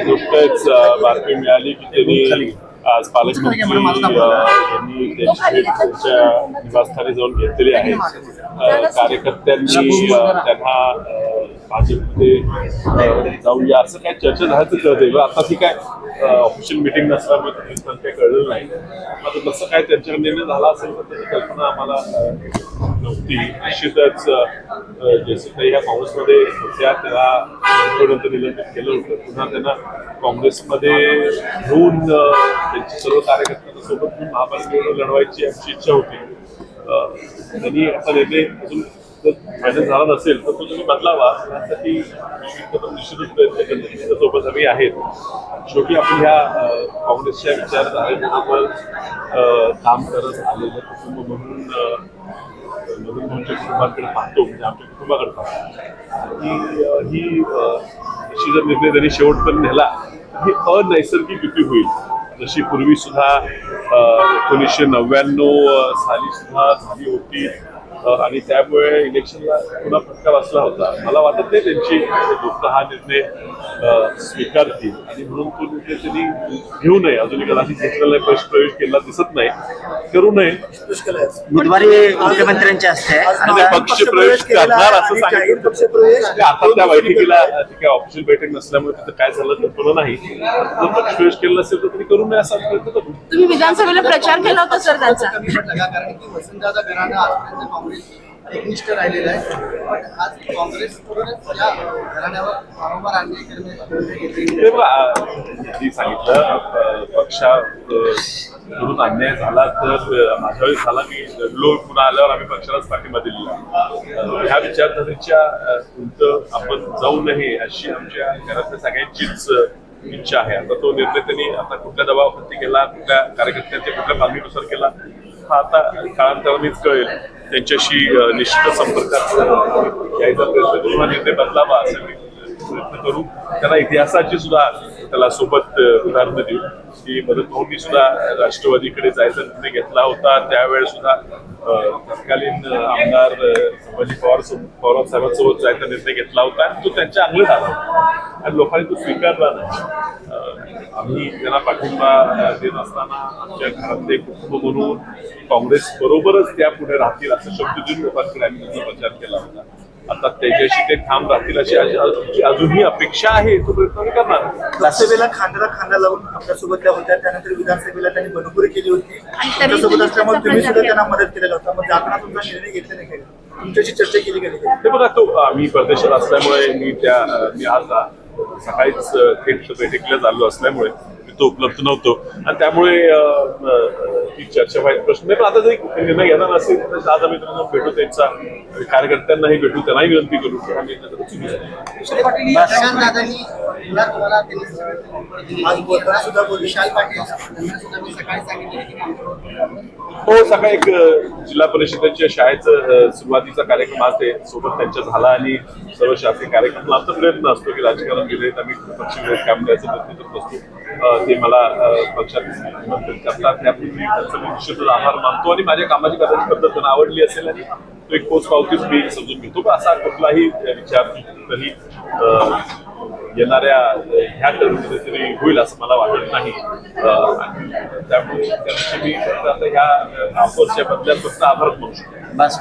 नुकतेच बातमी मिळाली की त्यांनी आज पालकमंत्री यांनी त्यांच्या निवासस्थानी जाऊन घेतलेली आहे. कार्यकर्त्यांनी त्यांना भाजपमध्ये जाऊया असं काय चर्चा झाल्याचं कळतंय. आता ती काय ऑफिशियल मिटिंग नसल्यामुळे काही कळलेलं नाही. आता तसं काय त्यांच्याकडे निर्णय झाला असेल तर त्याची कल्पना आम्हाला नव्हती. निश्चितच जयसिंगताई ह्या काँग्रेसमध्ये होत्या, त्याला निलंबित केलं होतं. पुन्हा त्यांना काँग्रेसमध्ये घेऊन त्यांची सर्व कार्यकर्त्यांसोबत घेऊन महापालिकेवर लढवायची आमची इच्छा होती. त्यांनी असा निर्णय अजून फायनल झाला नसेल तर तो तुम्ही बदलावा यासाठी निश्चितच प्रयत्न करण्याची सोबत आम्ही आहेत. शेवटी आपण ह्या काँग्रेसच्या विचारधारेवर काम करत आलेलं कुटुंब म्हणून कुटुंबाकडे पाहतो, म्हणजे आमच्या कुटुंबाकडे पाहतो. ही अशी जर निर्णय त्यांनी शेवटपर्यंत नेला ही अनैसर्गिक युती होईल. जशी पूर्वी सुद्धा 1999 साली सुद्धा झाली होती आणि त्यामुळे इलेक्शनला पुन्हा फटका बसला होता. मला वाटत नाही त्यांची लोक हा निर्णय स्वीकारतील आणि म्हणून तो निर्णय त्यांनी घेऊ नये. अजूनही कदाचित घेतलेला पक्षप्रवेश केला दिसत नाही, करू नये. बुधवारी मुख्यमंत्र्यांच्या हस्ते पक्षप्रवेश करणार असं सांगितलं. आता त्या बैठकीला काय ऑफिशियल बैठक नसल्यामुळे तिथं काय झालं तर कळलं नाही. जर पक्षप्रवेश केला नसेल तर त्यांनी करू नये असा प्रयत्न करू. तुम्ही विधानसभेला प्रचार केला होता सर त्यांचा? कारण की वसंतदादा घराणं आजपर्यंत काँग्रेस एकनिष्ठ राहिलेलं आहे, पण आज काँग्रेस या घराण्यावर वारंवार अन्याय करणे सांगितलं. पक्षाकडून अन्याय झाला तर माझ्या वेळी झाला. मी लढलो, पुन्हा आल्यावर आम्ही पक्षालाच पाठिंबा दिलेला. ह्या विचारधारेच्या उलट आपण जाऊ नये अशी आमच्या घरातल्या सगळ्यांचीच इच्छा आहे. आता तो निर्णय त्यांनी आता कुठल्या दबावाखाली केला, कुठल्या कार्यकर्त्यांच्या कुठल्या मागणीनुसार केला हा आता काळांतरानेच कळेल. त्यांच्याशी निश्चित संपर्कात यायचा प्रयत्न करू, हा निर्णय बदलावा असा प्रयत्न करू. त्यांना इतिहासाची सुद्धा त्याला सोबत उदाहरणं देऊ की मदत भाऊंनी सुद्धा राष्ट्रवादीकडे जायचा निर्णय घेतला होता. त्यावेळेस सुद्धा तत्कालीन आमदार संभाजी पवार साहेबांसोबत जायचा निर्णय घेतला होता आणि तो त्यांच्या अंगलट आला होता आणि लोकांनी तो स्वीकारला नाही. आम्ही त्यांना पाठिंबा देत असताना आमच्या घरातले कुटुंब म्हणून काँग्रेस बरोबरच त्या पुढे राहतील असं शब्द देऊन लोकांकडे आम्ही त्यांचा प्रचार केला होता. आता त्याच्याशी ते ठाम राहतील अशी अजूनही अपेक्षा आहे. तो प्रयत्न करणार. लोकसभेला खांद्याला खांदा लावून आपल्यासोबत त्या होत्या, त्यानंतर विधानसभेला त्यांनी बंडखोरी केली होती. त्याच्यासोबत असल्यामुळे तुम्ही सुद्धा त्यांना मदत केलेला होता. मग जाताना तुमचा निर्णय घेतला नाही का? तुमच्याशी चर्चा केली का नाही? ते बघा, तो आम्ही परदेशात असल्यामुळे मी आज सकाळीच थेट बैठकीला चाललो असल्यामुळे तो उपलब्ध नव्हतो आणि त्यामुळे ती चर्चा व्हायचा प्रश्न नाही. पण आता जरी निर्णय घेणार नसेल तर आज आम्ही त्यांना भेटू, त्यांचा कार्यकर्त्यांनाही भेटू, त्यांनाही विनंती करू की हा निर्णय हो. सकाळी एक जिल्हा परिषदेच्या शाळेचं सुरुवातीचा कार्यक्रम आज ते सोबत त्यांच्या झाला आणि सर्व शासकीय कार्यक्रम. आमचा प्रयत्न असतो की राजकारण विरोधात आम्ही पक्षविरोधी काम करायचा प्रयत्न करत असतो. ते मला पक्षात करतात त्यापूर्वी त्यांचा मी निश्चितच आभार मानतो आणि माझ्या कामाची कदाचित पद्धत त्यांना आवडली असेल आणि तो एक पोचपावतीच मी समजून घेतो. पण असा कुठलाही विचार तरी येणाऱ्या ह्या टर्ममध्ये तरी होईल असं मला वाटत नाही. त्यामुळे मी आता ह्या ऑफर्सच्या बदल्यात फक्त आभार मानू शकतो. बस.